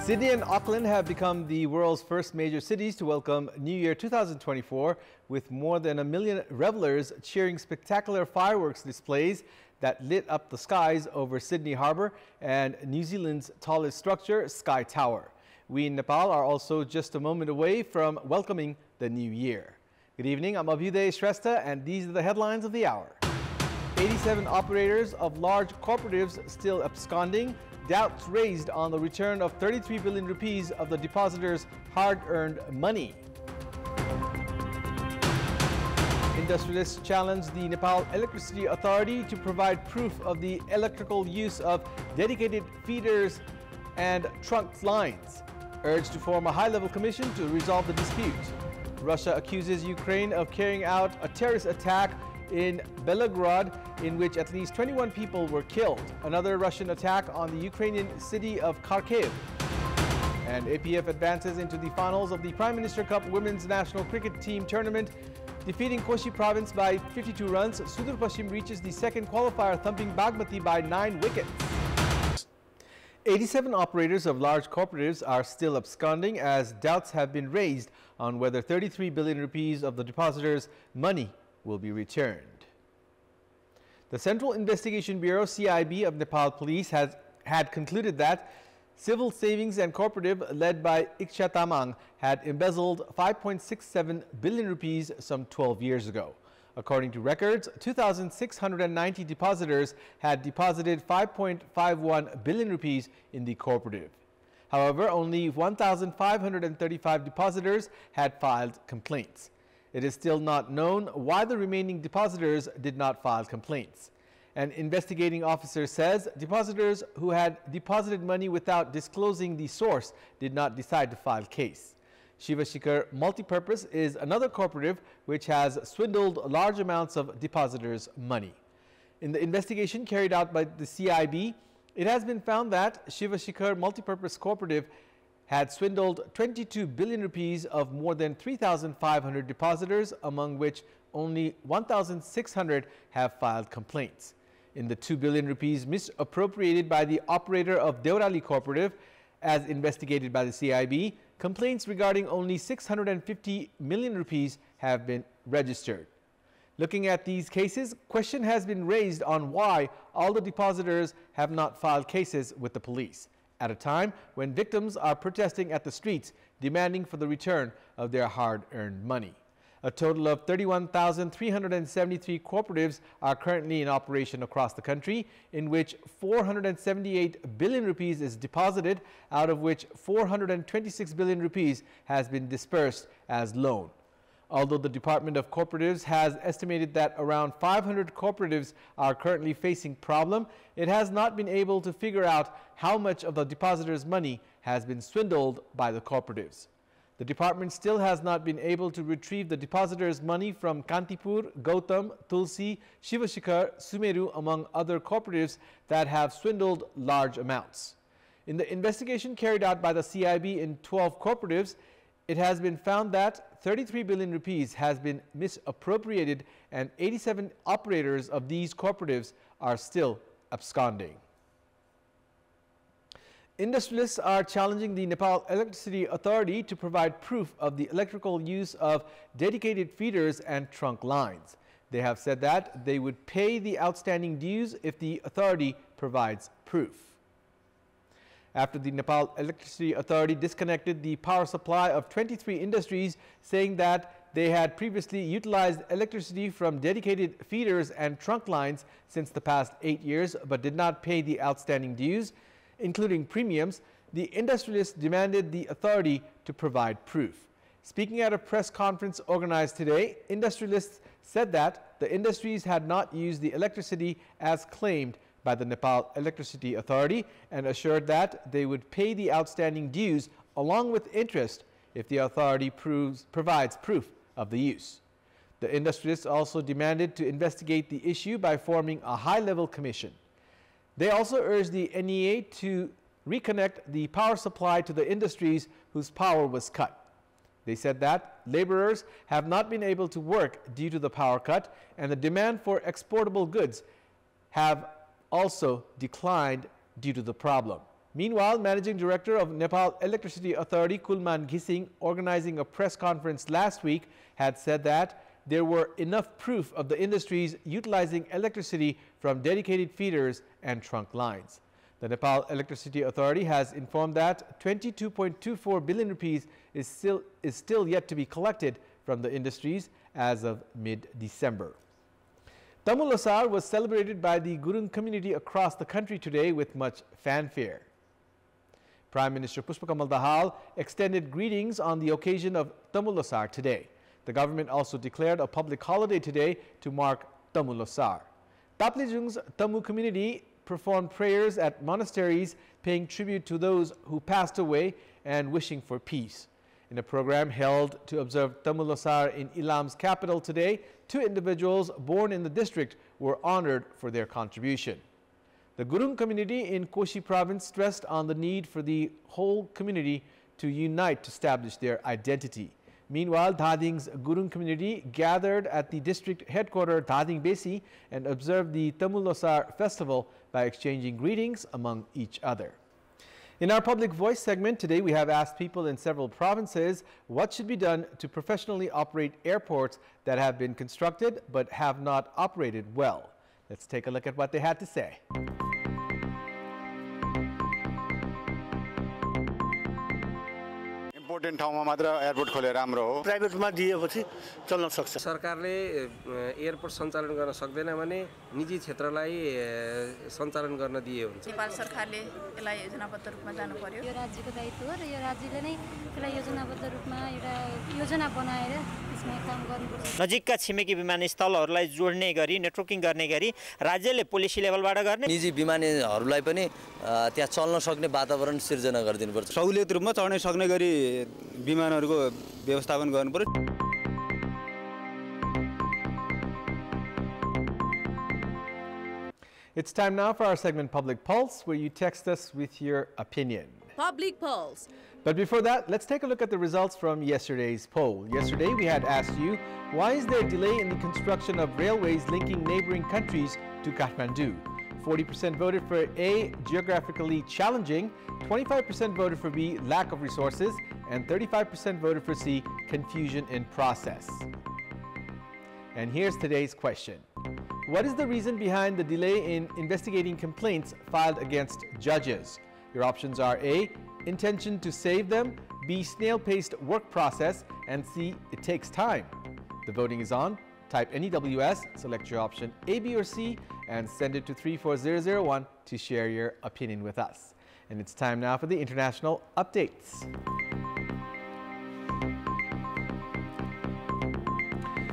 Sydney and Auckland have become the world's first major cities to welcome New Year 2024, with more than 1 million revelers cheering spectacular fireworks displays that lit up the skies over Sydney Harbour and New Zealand's tallest structure, Sky Tower. We in Nepal are also just a moment away from welcoming the new year. Good evening, I'm Abhyuday Shrestha, and these are the headlines of the hour. 87 operators of large cooperatives still absconding. Doubts raised on the return of 33 billion rupees of the depositors' hard-earned money. Industrialists challenge the Nepal Electricity Authority to provide proof of the electrical use of dedicated feeders and trunk lines. Urged to form a high-level commission to resolve the dispute. Russia accuses Ukraine of carrying out a terrorist attack in Belgorod, in which at least 21 people were killed. Another Russian attack on the Ukrainian city of Kharkiv. And APF advances into the finals of the Prime Minister Cup Women's National Cricket Team Tournament. Defeating Koshi Province by 52 runs, Sudur Pashchim reaches the second qualifier, thumping Bagmati by 9 wickets. 87 operators of large cooperatives are still absconding as doubts have been raised on whether 33 billion rupees of the depositors' money will be returned. The Central Investigation Bureau (CIB) of Nepal Police had concluded that Civil Savings and Cooperative led by Iksha Tamang had embezzled 5.67 billion rupees some 12 years ago. According to records, 2,690 depositors had deposited 5.51 billion rupees in the cooperative. However, only 1,535 depositors had filed complaints. It is still not known why the remaining depositors did not file complaints. An investigating officer says depositors who had deposited money without disclosing the source did not decide to file case. Shiva Shikhar Multipurpose is another cooperative which has swindled large amounts of depositors' money. In the investigation carried out by the CIB, it has been found that Shiva Shikhar Multipurpose Cooperative had swindled 22 billion rupees of more than 3,500 depositors, among which only 1,600 have filed complaints. In the 2 billion rupees misappropriated by the operator of Deorali Cooperative, as investigated by the CIB, complaints regarding only 650 million rupees have been registered. Looking at these cases, question has been raised on why all the depositors have not filed cases with the police, at a time when victims are protesting at the streets demanding for the return of their hard-earned money. A total of 31,373 cooperatives are currently in operation across the country, in which 478 billion rupees is deposited, out of which 426 billion rupees has been dispersed as loan. Although the Department of Cooperatives has estimated that around 500 cooperatives are currently facing problem, it has not been able to figure out how much of the depositors' money has been swindled by the cooperatives. The department still has not been able to retrieve the depositors' money from Kantipur, Gautam, Tulsi, Shiva Shikhar, Sumeru, among other cooperatives that have swindled large amounts. In the investigation carried out by the CIB in 12 cooperatives, it has been found that 33 billion rupees has been misappropriated and 87 operators of these cooperatives are still absconding. Industrialists are challenging the Nepal Electricity Authority to provide proof of the electrical use of dedicated feeders and trunk lines. They have said that they would pay the outstanding dues if the authority provides proof. After the Nepal Electricity Authority disconnected the power supply of 23 industries, saying that they had previously utilized electricity from dedicated feeders and trunk lines since the past 8 years but did not pay the outstanding dues, including premiums, the industrialists demanded the authority to provide proof. Speaking at a press conference organized today, industrialists said that the industries had not used the electricity as claimed by the Nepal Electricity Authority and assured that they would pay the outstanding dues along with interest if the authority provides proof of the use. The industrialists also demanded to investigate the issue by forming a high-level commission. They also urged the NEA to reconnect the power supply to the industries whose power was cut. They said that laborers have not been able to work due to the power cut, and the demand for exportable goods have also declined due to the problem. Meanwhile, Managing Director of Nepal Electricity Authority Kulman Ghising, organizing a press conference last week, had said that there were enough proof of the industries utilizing electricity from dedicated feeders and trunk lines. The Nepal Electricity Authority has informed that 22.24 billion rupees is still yet to be collected from the industries as of mid-December. Tamul Lasar was celebrated by the Gurung community across the country today with much fanfare. Prime Minister Pushpakamal Dahal extended greetings on the occasion of Tamul Lasar today. The government also declared a public holiday today to mark Tamul Lasar. Taplejung's Tamu community performed prayers at monasteries, paying tribute to those who passed away and wishing for peace. In a program held to observe Tamul Lasar in Ilam's capital today, 2 individuals born in the district were honored for their contribution. The Gurung community in Koshi province stressed on the need for the whole community to unite to establish their identity. Meanwhile, Dhading's Gurung community gathered at the district headquarters Dhading Besi and observed the Tamul Lasar festival by exchanging greetings among each other. In our Public Voice segment today, we have asked people in several provinces what should be done to professionally operate airports that have been constructed but have not operated well. Let's take a look at what they had to say. Important ठाउँमा मात्र airport खोले राम्रो हो प्राइभेटमा दिएपछि चल्न सक्छ सरकारले एयरपोर्ट सञ्चालन गर्न सक्दैन भने निजी क्षेत्रलाई सञ्चालन गर्न दिए हुन्छ नेपाल सरकारले यसलाई योजनाबद्ध रूपमा जानु पर्यो यो राज्यको दायित्व हो र यो राज्यले नै यसलाई योजनाबद्ध रूपमा एउटा योजना बनाएर यसमा काम गर्नुपर्छ नजिकका छिमेकी विमानस्थलहरूलाई जोड्ने गरी नेटवर्किङ गर्ने गरी राज्यले पोलिसी लेभलबाट गर्ने निजी विमानहरूलाई पनि त्यहाँ चल्न सक्ने वातावरण सिर्जना गरिदिनुपर्छ सहुलियत रूपमा चढ्न सक्ने गरी विमानहरूको व्यवस्थापन गर्नुपर्छ It's time now for our segment Public Pulse, where you text us with your opinion. Public Pulse. But before that, let's take a look at the results from yesterday's poll. Yesterday, we had asked you, why is there delay in the construction of railways linking neighboring countries to Kathmandu? 40% voted for A, geographically challenging, 25% voted for B, lack of resources, and 35% voted for C, confusion in process. And here's today's question. What is the reason behind the delay in investigating complaints filed against judges? Your options are A, intention to save them, B, snail-paced work process, and C, it takes time. The voting is on. Type NEWS, select your option A, B, or C, and send it to 34001 to share your opinion with us. And it's time now for the international updates.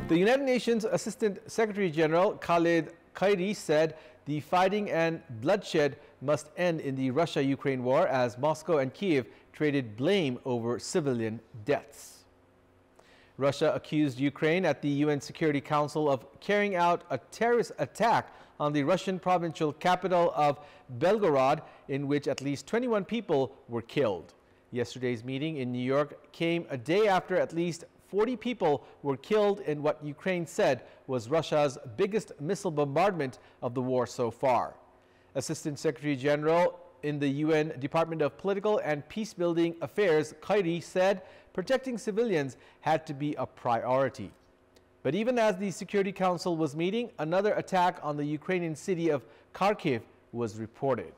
The United Nations Assistant Secretary General Khaled Khairi said the fighting and bloodshed must end in the Russia-Ukraine war as Moscow and Kiev traded blame over civilian deaths. Russia accused Ukraine at the UN Security Council of carrying out a terrorist attack on the Russian provincial capital of Belgorod, in which at least 21 people were killed. Yesterday's meeting in New York came a day after at least 40 people were killed in what Ukraine said was Russia's biggest missile bombardment of the war so far. Assistant Secretary General in the UN Department of Political and Peacebuilding Affairs, Khairi, said protecting civilians had to be a priority. But even as the Security Council was meeting, another attack on the Ukrainian city of Kharkiv was reported.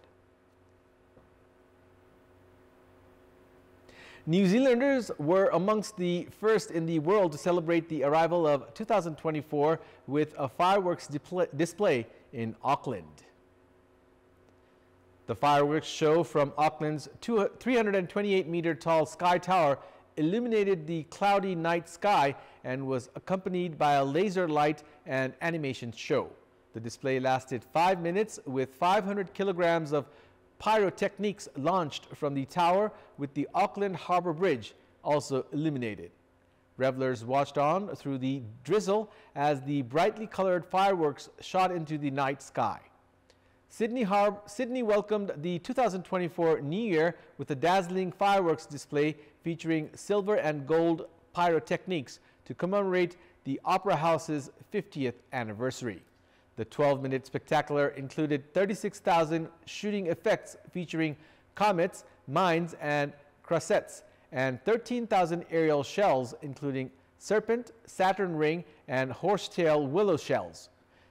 New Zealanders were amongst the first in the world to celebrate the arrival of 2024 with a fireworks display in Auckland. The fireworks show from Auckland's 328-meter tall Sky Tower illuminated the cloudy night sky and was accompanied by a laser light and animation show. The display lasted 5 minutes with 500 kilograms of pyrotechnics launched from the tower, with the Auckland Harbour Bridge also illuminated. Revelers watched on through the drizzle as the brightly colored fireworks shot into the night sky. Sydney welcomed the 2024 New Year with a dazzling fireworks display featuring silver and gold pyrotechnics to commemorate the Opera House's 50th anniversary. The 12-minute spectacular included 36,000 shooting effects featuring comets, mines, and crucettes, and 13,000 aerial shells, including serpent, Saturn ring, and horsetail willow shells.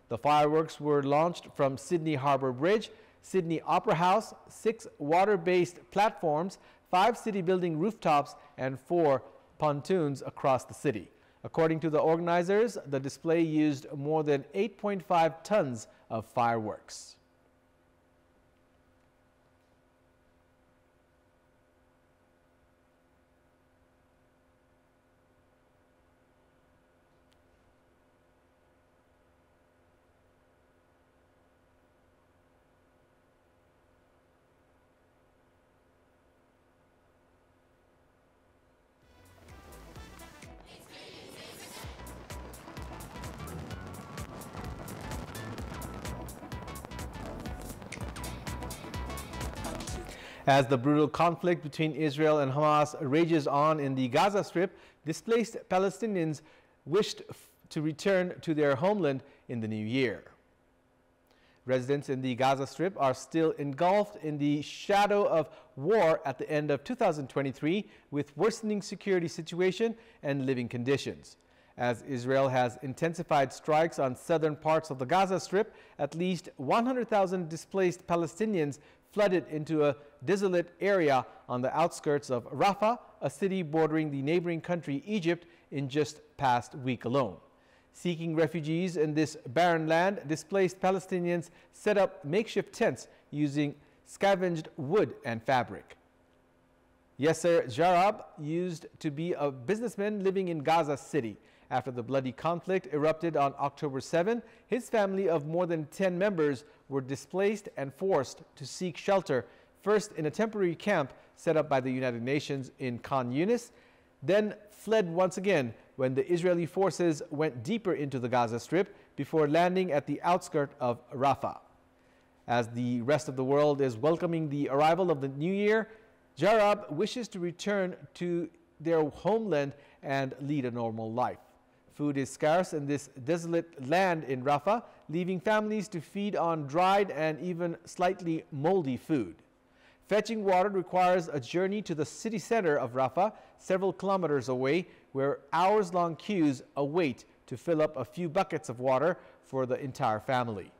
The fireworks were launched from Sydney Harbour Bridge, Sydney Opera House, 6 water-based platforms, 5 city building rooftops, and 4 pontoons across the city. According to the organizers, the display used more than 8.5 tons of fireworks. As the brutal conflict between Israel and Hamas rages on in the Gaza Strip, displaced Palestinians wished to return to their homeland in the new year. Residents in the Gaza Strip are still engulfed in the shadow of war at the end of 2023, with worsening security situation and living conditions. As Israel has intensified strikes on southern parts of the Gaza Strip, at least 100,000 displaced Palestinians flooded into a desolate area on the outskirts of Rafah, a city bordering the neighboring country Egypt, in just past week alone. Seeking refugees in this barren land, displaced Palestinians set up makeshift tents using scavenged wood and fabric. Yasser Jarab used to be a businessman living in Gaza City. After the bloody conflict erupted on October 7, his family of more than 10 members were displaced and forced to seek shelter, first in a temporary camp set up by the United Nations in Khan Yunis, then fled once again when the Israeli forces went deeper into the Gaza Strip before landing at the outskirts of Rafah. As the rest of the world is welcoming the arrival of the new year, Jarab wishes to return to their homeland and lead a normal life. Food is scarce in this desolate land in Rafah, leaving families to feed on dried and even slightly moldy food. Fetching water requires a journey to the city center of Rafah, several kilometers away, where hours-long queues await to fill up a few buckets of water for the entire family.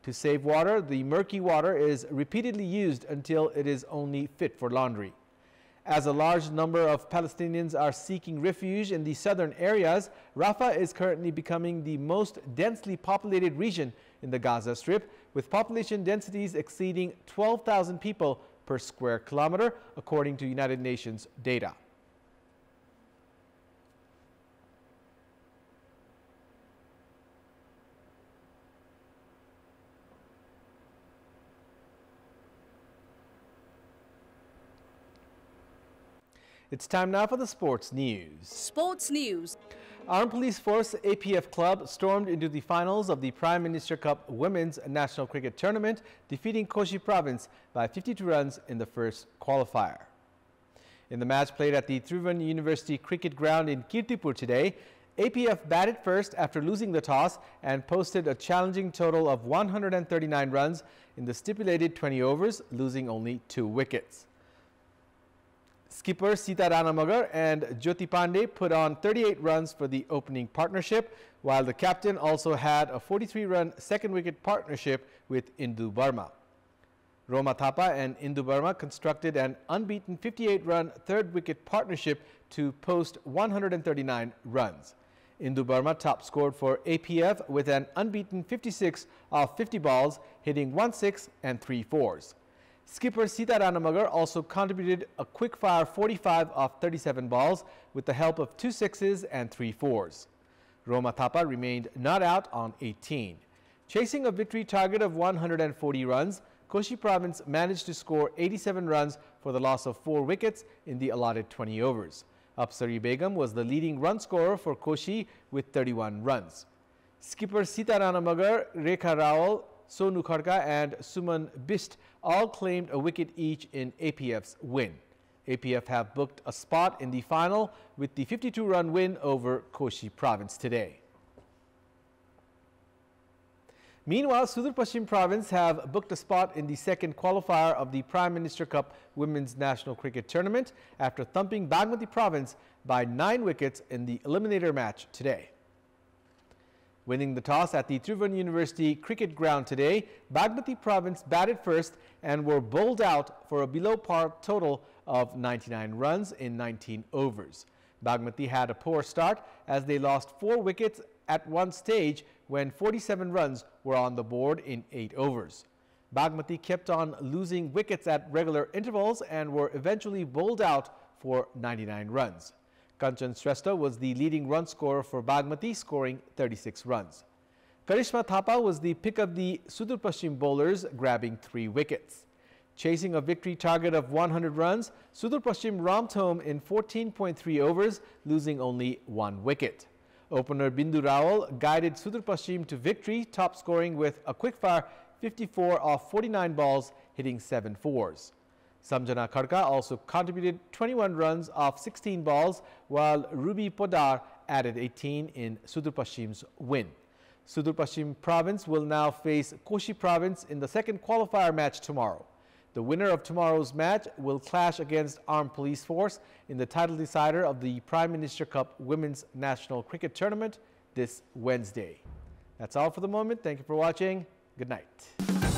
To save water, the murky water is repeatedly used until it is only fit for laundry. As a large number of Palestinians are seeking refuge in the southern areas, Rafah is currently becoming the most densely populated region in the Gaza Strip, with population densities exceeding 12,000 people per square kilometer, according to United Nations data. It's time now for the sports news. Sports news. Armed Police Force APF club stormed into the finals of the Prime Minister Cup Women's National Cricket Tournament, defeating Koshi Province by 52 runs in the first qualifier. In the match played at the Tribhuvan University Cricket Ground in Kantipur today, APF batted first after losing the toss and posted a challenging total of 139 runs in the stipulated 20 overs, losing only 2 wickets. Skipper Sita Ranamagar and Jyoti Pandey put on 38 runs for the opening partnership, while the captain also had a 43-run second wicket partnership with Indu Burma. Roma Thapa and Indu Burma constructed an unbeaten 58-run third wicket partnership to post 139 runs. Indu Burma top scored for APF with an unbeaten 56 off 50 balls, hitting 1/6 and 3 fours. Skipper Sita Ranamagar also contributed a quick-fire 45 off 37 balls with the help of 2 sixes and 3 fours. Roma Thapa remained not out on 18. Chasing a victory target of 140 runs, Koshi Province managed to score 87 runs for the loss of 4 wickets in the allotted 20 overs. Apsari Begum was the leading run scorer for Koshi with 31 runs. Skipper Sita Ranamagar, Rekha Rawal, Sonu Khadka and Suman Bist all claimed a wicket each in APF's win. APF have booked a spot in the final with the 52-run win over Koshi Province today. Meanwhile, Sudur Pashchim Province have booked a spot in the second qualifier of the Prime Minister Cup Women's National Cricket Tournament after thumping Bagmati Province by 9 wickets in the eliminator match today. Winning the toss at the Tribhuvan University Cricket Ground today, Bagmati Province batted first and were bowled out for a below-par total of 99 runs in 19 overs. Bagmati had a poor start as they lost 4 wickets at one stage when 47 runs were on the board in 8 overs. Bagmati kept on losing wickets at regular intervals and were eventually bowled out for 99 runs. Kanchan Shrestha was the leading run scorer for Bagmati, scoring 36 runs. Karishma Thapa was the pick of the Sudur Pashchim bowlers, grabbing 3 wickets. Chasing a victory target of 100 runs, Sudur Pashchim romped home in 14.3 overs, losing only 1 wicket. Opener Bindu Rawal guided Sudur Pashchim to victory, top scoring with a quickfire 54 off 49 balls, hitting 7 fours. Samjana Khadka also contributed 21 runs off 16 balls, while Ruby Podar added 18 in Sudur Pashchim's win. Sudur Pashchim Province will now face Koshi Province in the second qualifier match tomorrow. The winner of tomorrow's match will clash against Armed Police Force in the title decider of the Prime Minister Cup Women's National Cricket Tournament this Wednesday. That's all for the moment. Thank you for watching. Good night.